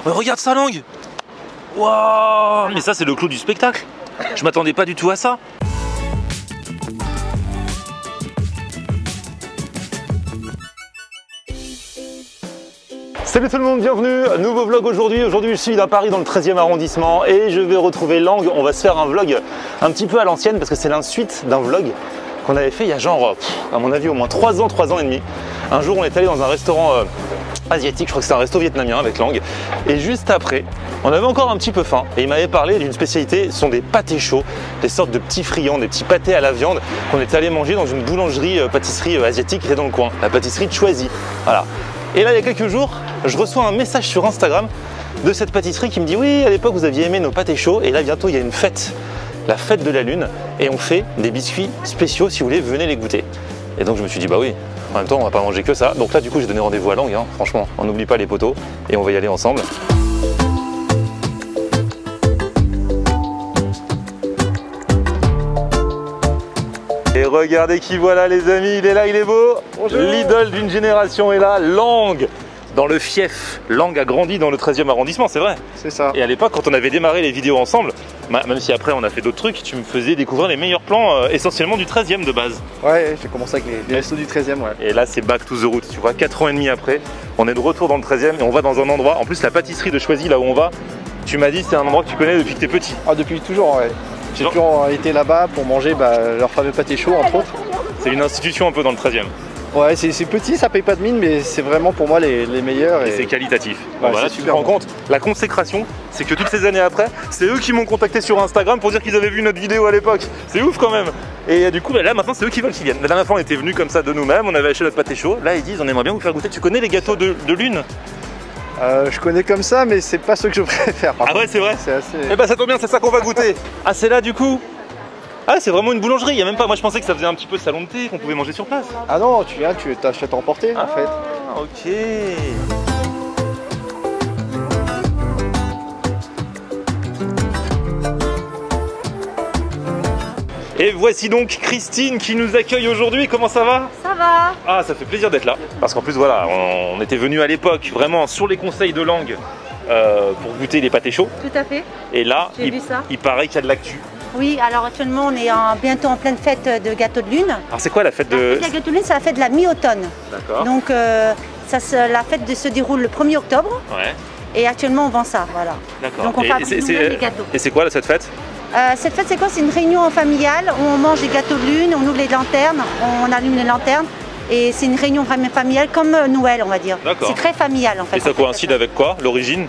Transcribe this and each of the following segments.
Mais regarde sa langue. Waouh. Mais ça c'est le clou du spectacle. Je m'attendais pas du tout à ça. Salut tout le monde, bienvenue, nouveau vlog aujourd'hui. Aujourd'hui je suis à Paris dans le 13e arrondissement et je vais retrouver Lang. On va se faire un vlog un petit peu à l'ancienne parce que c'est la suite d'un vlog qu'on avait fait il y a genre, à mon avis au moins 3 ans et demi. Un jour on est allé dans un restaurant asiatique, je crois que c'était un resto vietnamien avec Lang. Et juste après, on avait encore un petit peu faim et il m'avait parlé d'une spécialité, ce sont des pâtés chauds, des sortes de petits friands, des petits pâtés à la viande qu'on était allé manger dans une boulangerie, pâtisserie asiatique qui était dans le coin, la pâtisserie de Choisy. Voilà. Et là il y a quelques jours, je reçois un message sur Instagram de cette pâtisserie qui me dit oui, à l'époque vous aviez aimé nos pâtés chauds et là bientôt il y a une fête, la fête de la lune et on fait des biscuits spéciaux, si vous voulez venez les goûter. Et donc je me suis dit bah oui, en même temps on va pas manger que ça. Donc là du coup j'ai donné rendez-vous à Lang, hein. Franchement on n'oublie pas les poteaux et on va y aller ensemble. Et regardez qui voilà les amis, il est là, il est beau. L'idole d'une génération est là, Lang. Dans le fief, Lang a grandi dans le 13e arrondissement, c'est vrai. C'est ça. Et à l'époque, quand on avait démarré les vidéos ensemble, même si après on a fait d'autres trucs, tu me faisais découvrir les meilleurs plans essentiellement du 13e de base. Ouais, j'ai commencé avec les restos du 13e, ouais. Et là, c'est back to the root, tu vois, 4 ans et demi après, on est de retour dans le 13e et on va dans un endroit, en plus la pâtisserie de Choisy, là où on va, tu m'as dit c'est un endroit que tu connais depuis que t'es petit. Ah, depuis toujours, ouais. J'ai toujours été là-bas pour manger leur fameux pâté chaud, entre autres. C'est une institution un peu dans le 13e. Ouais, c'est petit, ça paye pas de mine, mais c'est vraiment pour moi les meilleurs. Et c'est qualitatif. Ouais, voilà, tu te rends compte, la consécration, c'est que toutes ces années après, c'est eux qui m'ont contacté sur Instagram pour dire qu'ils avaient vu notre vidéo à l'époque. C'est ouf quand même. Et du coup, là maintenant, c'est eux qui veulent qu'ils viennent. La dernière fois, on était venus comme ça de nous-mêmes, on avait acheté notre pâté chaud. Là, ils disent, on aimerait bien vous faire goûter. Tu connais les gâteaux de lune? Je connais comme ça, mais c'est pas ceux que je préfère. Ah ouais, c'est vrai. C'est assez... Eh ben, ça tombe bien, c'est ça qu'on va goûter. Ah, c'est là du coup? Ah, c'est vraiment une boulangerie, il y a même pas. Moi je pensais que ça faisait un petit peu salon de thé, qu'on pouvait manger sur place. Ah non, tu viens, tu t'achètes à emporter en fait. Ah, ok. Et voici donc Christine qui nous accueille aujourd'hui. Comment ça va? Ça va. Ah, ça fait plaisir d'être là. Parce qu'en plus, voilà, on était venu à l'époque vraiment sur les conseils de Lang pour goûter les pâtés chauds. Tout à fait. Et là, il paraît qu'il y a de l'actu. Oui, alors actuellement on est bientôt en pleine fête de gâteau de lune. Alors c'est quoi la fête de... La fête de gâteau de lune, c'est la fête de la mi-automne. D'accord. Donc la fête se déroule le 1er octobre. Ouais. Et actuellement on vend ça, voilà. D'accord. Donc on fabrique nous-mêmes les gâteaux. Et c'est quoi cette fête? Cette fête c'est quoi? C'est une réunion familiale où on mange les gâteaux de lune, on ouvre les lanternes, on allume les lanternes. Et c'est une réunion vraiment familiale comme Noël on va dire. C'est très familial en fait. Et ça coïncide avec quoi? L'origine?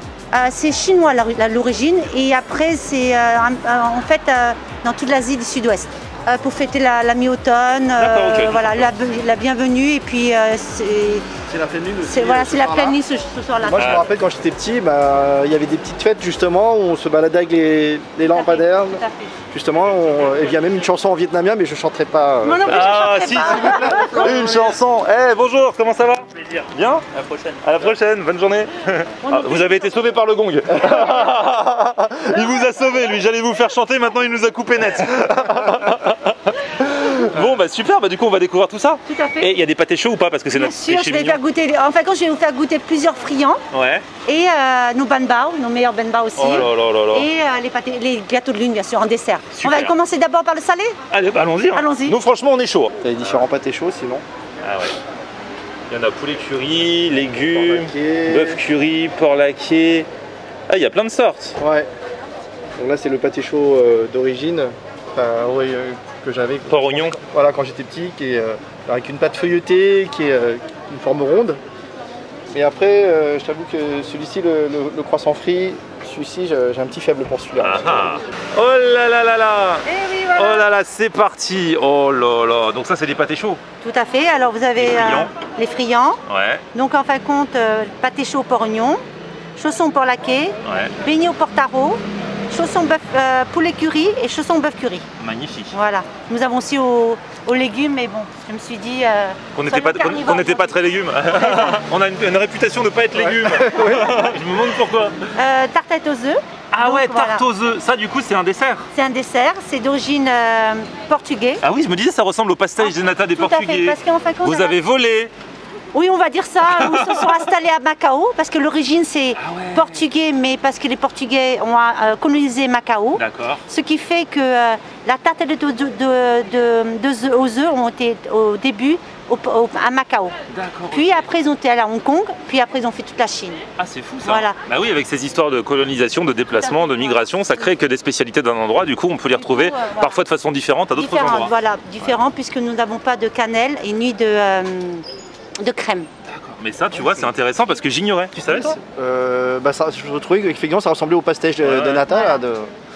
C'est chinois l'origine et après c'est en fait dans toute l'Asie du Sud-Ouest pour fêter la mi-automne, okay, voilà, la bienvenue et puis c'est la pleine lune aussi. Voilà, c'est la pleine lune ce soir-là. Moi je me rappelle quand j'étais petit, il y avait des petites fêtes justement où on se baladait avec les lampadaires. Tout à fait. Justement, il y a même une chanson en vietnamien, mais je chanterai pas. Non, non, ah si, une chanson. Eh bonjour, comment ça va? Plaisir. Bien. À la prochaine. À la prochaine, bonne journée. Ah, vous avez été sauvé par le gong. Il vous a sauvé lui, j'allais vous faire chanter, maintenant il nous a coupé net. Bon bah super, bah du coup on va découvrir tout ça. Tout à fait. Et il y a des pâtés chauds ou pas? Parce que c'est notre péché mignon. Je vais faire goûter, en fait quand je vais vous faire goûter plusieurs friands. Ouais. Et nos ban bao, nos meilleurs ban bao aussi. Oh là là là là. Et les gâteaux de lune bien sûr en dessert. Super. On va commencer d'abord par le salé. Allez, bah, allons-y. Hein. Allons-y. Nous franchement on est chaud. Il y a les différents pâtés chauds sinon. Ah ouais. Il y en a poulet curry, légumes, bœuf curry, porc laqué. Ah il y a plein de sortes. Ouais. Donc là c'est le pâté chaud d'origine. Enfin, ouais, que j'avais. Porc oignon. Voilà, quand j'étais petit, qui est avec une pâte feuilletée, qui est une forme ronde. Et après, je t'avoue que celui-ci, le croissant frit, celui-ci, j'ai un petit faible pour celui-là. Ah ah. Oh là là là là. Et oui, voilà. Oh là là, c'est parti. Oh là là. Donc ça, c'est des pâtés chauds. Tout à fait. Alors vous avez les friands. Ouais. Donc en fin de compte, pâté chaud porc oignon, chaussons porc laqué, beignets au porc taro, chaussons bœuf, poulet curry et chaussons bœuf curry. Magnifique. Voilà. Nous avons aussi aux légumes, mais bon, je me suis dit qu'on n'était pas très légumes. On a une réputation de ne pas être légumes. Je me demande pourquoi. Tartette aux œufs. Ah donc, ouais, tarte aux œufs. Ça, du coup, c'est un dessert. C'est un dessert. C'est d'origine portugais. Ah oui, je me disais, ça ressemble au pastel de nata des Portugais. Fait, parce qu'en fin de compte, vous avez volé. Oui, on va dire ça. Ils se sont installés à Macao parce que l'origine c'est portugais, mais parce que les Portugais ont colonisé Macao. D'accord. Ce qui fait que la tarte aux œufs ont été au début à Macao. Puis après ils ont été allés à Hong Kong, puis après ils ont fait toute la Chine. Ah c'est fou ça. Voilà. Bah oui, avec ces histoires de colonisation, de déplacement, de migration, ça crée que des spécialités d'un endroit, du coup on peut les retrouver parfois de façon différente à d'autres endroits. Voilà, différent puisque nous n'avons pas de cannelle et ni de crème. Mais ça, tu vois, c'est intéressant parce que j'ignorais. Tu savais toi? Je trouvais qu'effectivement ça ressemblait au pastel de nata. Voilà. Là,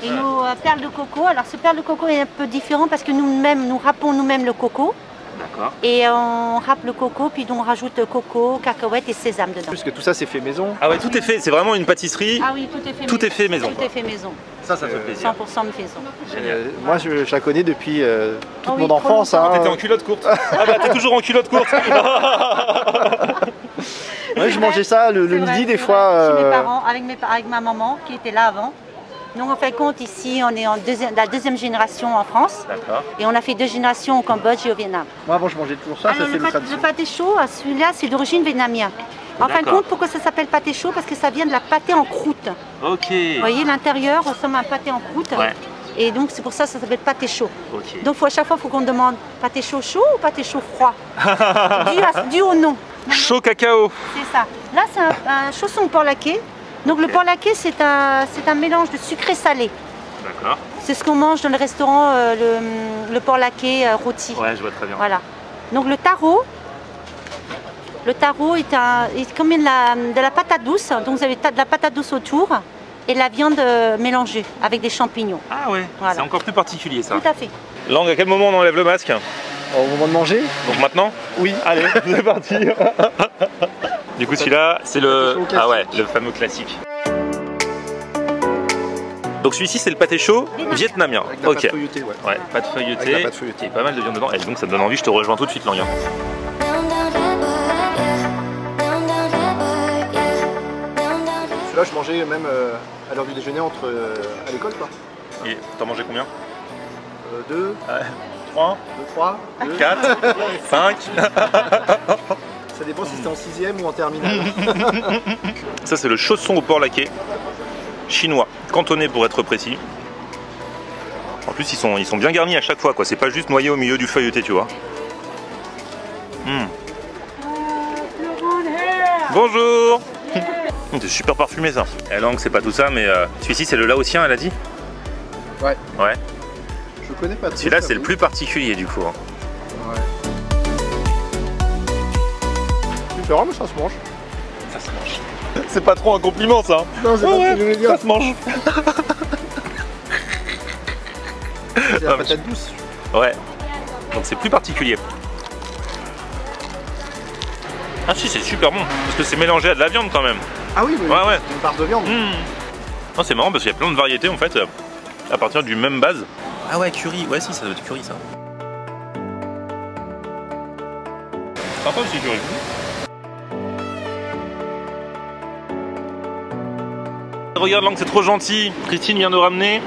Et nos perles de coco, alors ce perle de coco est un peu différent parce que nous râpons nous-mêmes le coco. D'accord. Et on râpe le coco, puis on rajoute coco, cacahuètes et sésame dedans. Puisque tout ça c'est fait maison. Ah ouais, tout est fait, c'est vraiment une pâtisserie. Ah oui, tout est fait maison. Tout est fait maison. Tout est fait maison. Ça fait plaisir. 100% maison. Moi je la connais depuis toute mon trop enfance. longtemps. T'étais en culotte courte. Ah bah t'es toujours en culotte courte. Ouais, je mangeais ça le midi des fois. Chez mes parents, avec ma maman qui était là avant. Donc on fait compte ici, on est la deuxième génération en France. D'accord. Et on a fait 2 générations au Cambodge et au Vietnam. Moi avant je mangeais toujours ça, Alors, ça c'est le pâté chaud, celui-là c'est d'origine vietnamienne. En fin de compte, pourquoi ça s'appelle pâté chaud? Parce que ça vient de la pâté en croûte. Ok. Vous voyez, l'intérieur ressemble à un pâté en croûte. Ouais. Et donc c'est pour ça que ça s'appelle pâté chaud. Ok. Donc à chaque fois, il faut qu'on demande pâté chaud chaud ou pâté chaud froid. dû au nom. Chaud cacao. C'est ça. Là, c'est un chausson au porc laqué. Donc le porc laqué, c'est un mélange de sucré salé. D'accord. C'est ce qu'on mange dans le restaurant, le porc laqué rôti. Ouais, je vois très bien. Voilà. Donc le taro est comme de la patate douce. Donc vous avez de la patate douce autour et de la viande mélangée avec des champignons. Ah ouais, Voilà. c'est encore plus particulier ça. Tout à fait. Langue, à quel moment on enlève le masque? Au moment de manger. Donc maintenant? Oui. Allez, c'est parti. Du coup celui-là, c'est le fameux classique. Donc celui-ci c'est le pâté chaud vietnamien. Avec la pâte feuilletée, ouais. Ouais, pâte feuilletée. Avec la pâte feuilletée. Et pas mal de viande dedans. Et donc ça me donne envie, je te rejoins tout de suite Langue. Celui-là je mangeais même à l'heure du déjeuner à l'école quoi. Et t'en mangeais combien? 2, 3, 3, 4, 5. Ça dépend si c'était en 6e ou en terminale. Ça c'est le chausson au porc laqué. Chinois, cantonné pour être précis. En plus ils sont bien garnis à chaque fois quoi, c'est pas juste noyé au milieu du feuilleté tu vois. Bonjour. C'est super parfumé ça. La langue c'est pas tout ça mais celui-ci c'est le laotien elle a dit. Ouais. Ouais. Je connais pas. Celui-là c'est le plus particulier du coup. Ouais. Différent mais ça se mange. Ça se mange. C'est pas trop un compliment ça. Non c'est pas ce que je voulais dire. Ça se mange. C'est la patate douce. Ouais. Donc c'est plus particulier. Ah si c'est super bon parce que c'est mélangé à de la viande quand même. Ah oui, oui. Ouais. Une part de viande. Oh, c'est marrant parce qu'il y a plein de variétés en fait à partir du même base. Ah ouais curry, ouais si ça doit être curry ça. Sympa aussi curry. Regarde Langue, c'est trop gentil. Christine vient de ramener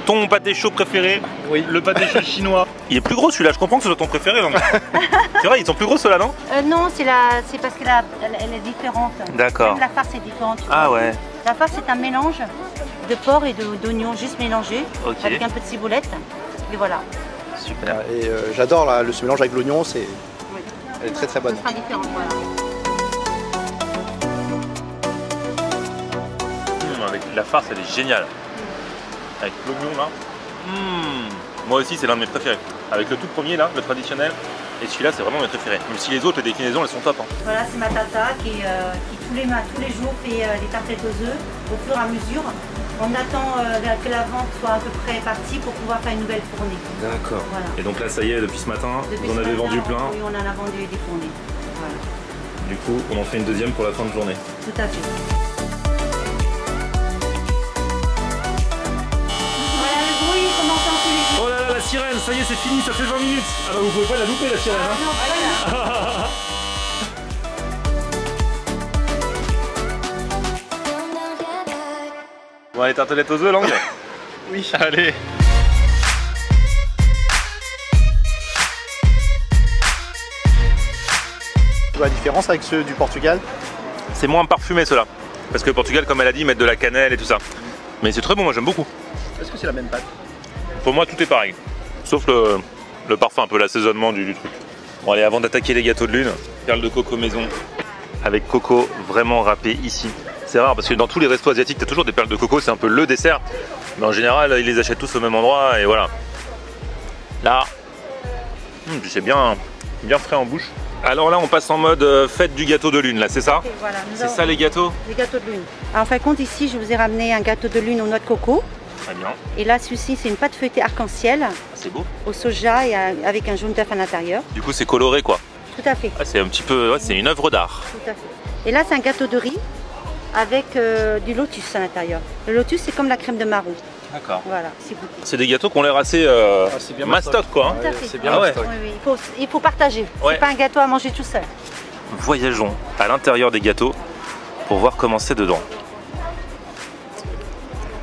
ton pâté chaud préféré. Oui. Le pâté chaud chinois. Il est plus gros celui-là, je comprends que ce soit ton préféré Langue. C'est vrai, ils sont plus gros ceux-là non? Non, c'est parce qu'elle est différente. D'accord. Même la farce est différente. Ah ouais. La farce c'est un mélange de porc et d'oignons juste mélangés avec un peu de ciboulette. Et voilà. Super. Et j'adore ce mélange avec l'oignon, elle est très très bonne. Ce sera différent, voilà. Avec la farce elle est géniale. Avec l'oignon là. Moi aussi c'est l'un de mes préférés. Avec le tout premier là, le traditionnel. Et celui-là c'est vraiment mes préférés. Même si les autres les déclinaisons elles sont top. Hein. Voilà, c'est ma tata qui tous les jours fait les tartelettes aux œufs au fur et à mesure. On attend que la vente soit à peu près partie pour pouvoir faire une nouvelle fournée. D'accord. Voilà. Et donc là ça y est, depuis ce matin, vous en avez vendu plein. Oui, on en a vendu des fournées. Voilà. Du coup, on en fait une deuxième pour la fin de journée. Tout à fait. Oh là là, la sirène, ça y est, c'est fini, ça fait 20 minutes. Ah bah vous pouvez pas la louper la sirène. Hein. Non, voilà. Bon allez, tartelette aux œufs, Langue. Oui. Allez. Tu vois la différence avec ceux du Portugal? C'est moins parfumé ceux-là. Parce que le Portugal, comme elle a dit, ils mettent de la cannelle et tout ça. Mais c'est très bon, moi j'aime beaucoup. Est-ce que c'est la même pâte? Pour moi, tout est pareil. Sauf le parfum, un peu l'assaisonnement du truc. Bon allez, avant d'attaquer les gâteaux de lune, perles de coco maison. Avec coco vraiment râpé ici. C'est rare parce que dans tous les restos asiatiques, tu as toujours des perles de coco, c'est un peu le dessert. Mais en général, ils les achètent tous au même endroit et voilà. Là, c'est bien frais en bouche. Alors là, on passe en mode fête du gâteau de lune, là, c'est ça? Voilà, c'est ça les gâteaux? Les gâteaux de lune. Alors, en fin de compte, ici, je vous ai ramené un gâteau de lune aux noix de coco. Très bien. Et là, celui-ci, c'est une pâte feuilletée arc-en-ciel. C'est beau. Au soja et avec un jaune d'œuf à l'intérieur. Du coup, c'est coloré, quoi. Tout à fait. Ah, c'est un petit peu, ouais, c'est une œuvre d'art. Tout à fait. Et là, c'est un gâteau de riz avec du lotus à l'intérieur. Le lotus, c'est comme la crème de marron. D'accord. Voilà, c'est des gâteaux qui ont l'air assez mastoc, quoi. Hein. Tout à fait. C'est bien mastoc. Oui, oui. Il faut partager. Ouais. C'est pas un gâteau à manger tout seul. Voyageons à l'intérieur des gâteaux pour voir comment c'est dedans.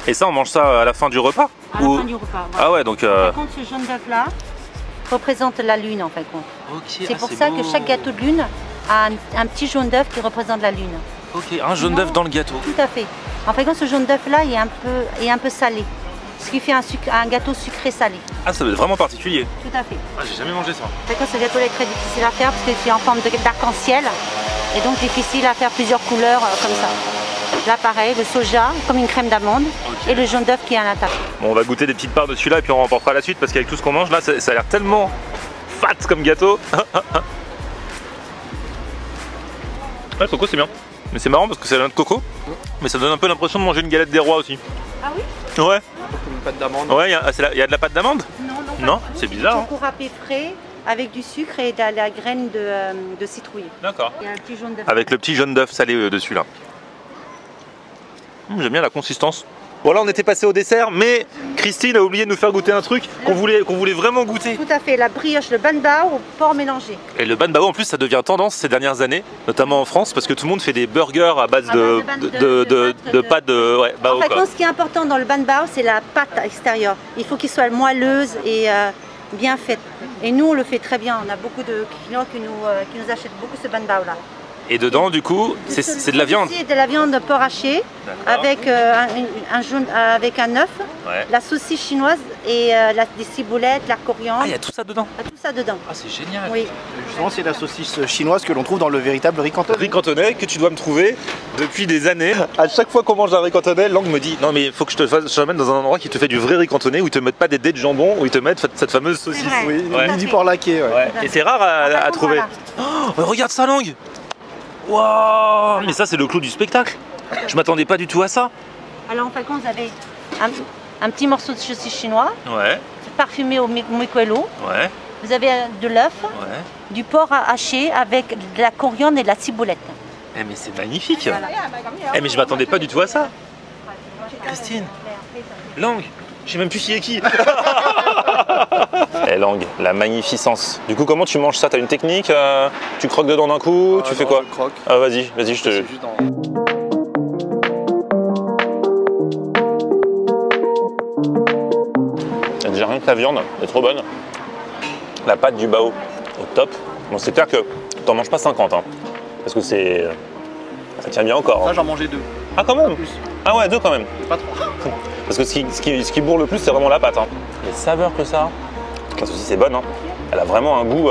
Et ça, on mange ça à la fin du repas? À la fin du repas, voilà. Ah ouais, donc... Par contre, ce jaune d'œuf là représente la lune en fin de compte. Okay, c'est pour ça que chaque gâteau de lune a un petit jaune d'œuf qui représente la lune. Ok, un jaune d'œuf dans le gâteau. Tout à fait. En fin de compte, ce jaune d'œuf là est un peu salé. Ce qui fait un gâteau sucré salé. Ah, ça doit être vraiment particulier. Tout à fait. Ah, j'ai jamais mangé ça. En fin de compte, ce gâteau là est très difficile à faire parce que c'est en forme d'arc-en-ciel. Et donc difficile à faire plusieurs couleurs comme ça. Là pareil, le soja comme une crème d'amande et le jaune d'œuf qui est à l'intérieur. Bon, on va goûter des petites parts de celui-là et puis on remportera la suite parce qu'avec tout ce qu'on mange là, ça a l'air tellement fat comme gâteau. Ah, le coco c'est bien. Mais c'est marrant parce que c'est la noix de coco, mais ça donne un peu l'impression de manger une galette des rois aussi. Ah oui? Ouais. Comme une pâte d'amande. Ouais, il y a de la pâte d'amande? Non, c'est bizarre. Un coco râpé frais avec du sucre et de la graine de citrouille. D'accord. Il y a un petit jaune d'œuf. Avec le petit jaune d'œuf salé dessus là. J'aime bien la consistance. Bon là on était passé au dessert, mais Christine a oublié de nous faire goûter un truc qu'on voulait vraiment goûter. Tout à fait, la brioche, le banbao au porc mélangé. Et le banbao en plus ça devient tendance ces dernières années, notamment en France, parce que tout le monde fait des burgers à base de pâte de bao. En fait, ce qui est important dans le banbao, c'est la pâte extérieure. Il faut qu'il soit moelleuse et bien faite. Et nous on le fait très bien, on a beaucoup de clients qui nous achètent beaucoup ce banbao là. Et dedans, du coup, c'est de la viande. C'est de la viande porc haché avec avec un œuf, la saucisse chinoise et des ciboulettes, la coriandre. Ah, il y a tout ça dedans. Il y a tout ça dedans. Ah, c'est génial. Oui. Justement, c'est la saucisse chinoise que l'on trouve dans le véritable riz cantonais. Riz cantonais que tu dois me trouver depuis des années. À chaque fois qu'on mange un riz cantonais, Lang me dit non mais il faut que je t'emmène dans un endroit qui te fait du vrai riz cantonais où ils te mettent pas des dés de jambon, où ils te mettent cette fameuse saucisse. Oui, du porc laqué. Ouais. Et c'est rare à trouver. Voilà. Oh, regarde ça, Lang. Waouh! Mais ça c'est le clou du spectacle. Je m'attendais pas du tout à ça. Alors en fin de compte, vous avez un petit morceau de saucisse chinois, parfumé au miquello. Ouais. Vous avez de l'œuf, du porc haché avec de la coriandre et de la ciboulette. Eh mais c'est magnifique. Voilà. Eh mais je m'attendais pas du tout à ça. Christine, Lang, je sais même plus qui est qui. Eh Lang, la magnificence. Du coup, comment tu manges ça? T'as une technique? Tu croques dedans d'un coup? Tu fais quoi? Je croque. Ah vas-y, je te... Déjà rien que la viande est trop bonne. La pâte du bao au top. Bon, c'est clair que t'en manges pas 50 hein, parce que ça tient bien encore. Ça j'en mangeais 2. Ah quand même. Ah ouais, 2 quand même. Pas 3. Parce que ce qui bourre le plus, c'est vraiment la pâte. Hein. Les saveurs que ça. La saucisse c'est bonne. Hein. Elle a vraiment un goût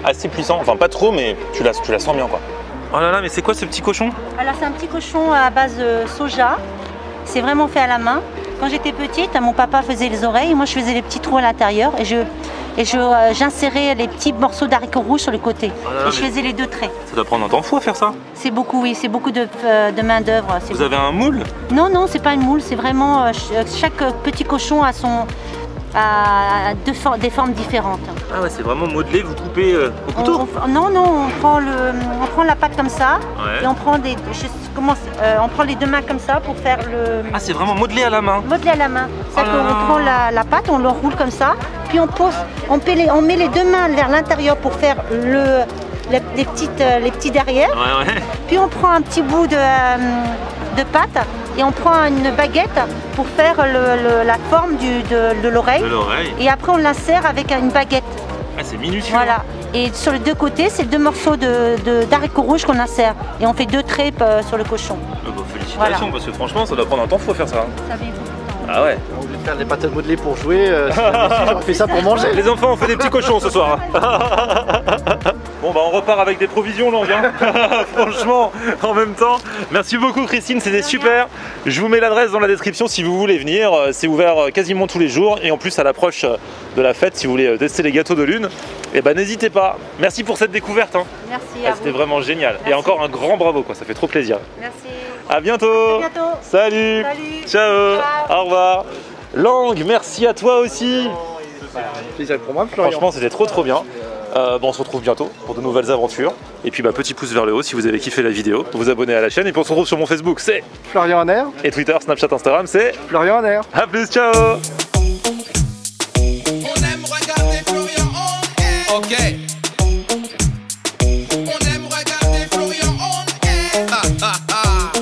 assez puissant. Enfin pas trop, mais tu la sens bien quoi. Oh là là, mais c'est quoi ce petit cochon? Alors c'est un petit cochon à base de soja. C'est vraiment fait à la main. Quand j'étais petite, mon papa faisait les oreilles, moi je faisais les petits trous à l'intérieur et j'insérais les petits morceaux d'haricots rouges sur le côté. Et je faisais les 2 traits. Ça doit prendre un temps fou à faire ça? C'est beaucoup, oui, c'est beaucoup de main d'œuvre. Vous avez un moule? Non, c'est pas une moule, c'est vraiment chaque petit cochon a des formes différentes. Ah ouais, c'est vraiment modelé, vous coupez au couteau? Non, on prend la pâte comme ça et on prend on prend les 2 mains comme ça pour faire le... Ah, c'est vraiment modelé à la main? Modelé à la main. On prend la pâte, on l'enroule comme ça, puis on met les 2 mains vers l'intérieur pour faire les petits derrière. Puis on prend un petit bout de pâte et on prend une baguette pour faire la forme de l'oreille. Et après on l'insère avec une baguette. Ah, c'est minutieux. Voilà. Et sur les deux côtés, c'est 2 morceaux d'haricots rouges qu'on insère. Et on fait 2 tripes sur le cochon. Félicitations, voilà. parce que franchement, ça doit prendre un temps fou à faire ça. Ça met beaucoup de temps. Ah ouais. Au lieu de faire des pâtes modelées pour jouer, si j'aurais fait ça pour manger. Les enfants, on fait des petits cochons ce soir. Bon bah on repart avec des provisions Lang, hein. Franchement, en même temps. Merci beaucoup Christine, c'était super. Je vous mets l'adresse dans la description si vous voulez venir. C'est ouvert quasiment tous les jours. Et en plus à l'approche de la fête, si vous voulez tester les gâteaux de lune, et ben n'hésitez pas. Merci pour cette découverte, hein. Merci à vous. C'était vraiment génial. Merci. Et encore un grand bravo, quoi. Ça fait trop plaisir. Merci. À bientôt. À bientôt. Salut. Salut. Ciao. Ciao. Au revoir. Lang, merci à toi aussi. Plaisir pour moi, Florian. Franchement, c'était trop bien. Bon, on se retrouve bientôt pour de nouvelles aventures. Et puis, petit pouce vers le haut si vous avez kiffé la vidéo. Vous abonnez à la chaîne. Et puis, on se retrouve sur mon Facebook, c'est Florian en air. Et Twitter, Snapchat, Instagram, c'est Florian en air. à plus, ciao. On aime regarder Florian on air. Ok. On aime regarder Florian on air. Ha, ha, ha.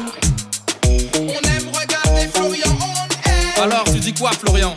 On aime regarder Florian on air. Alors tu dis quoi Florian?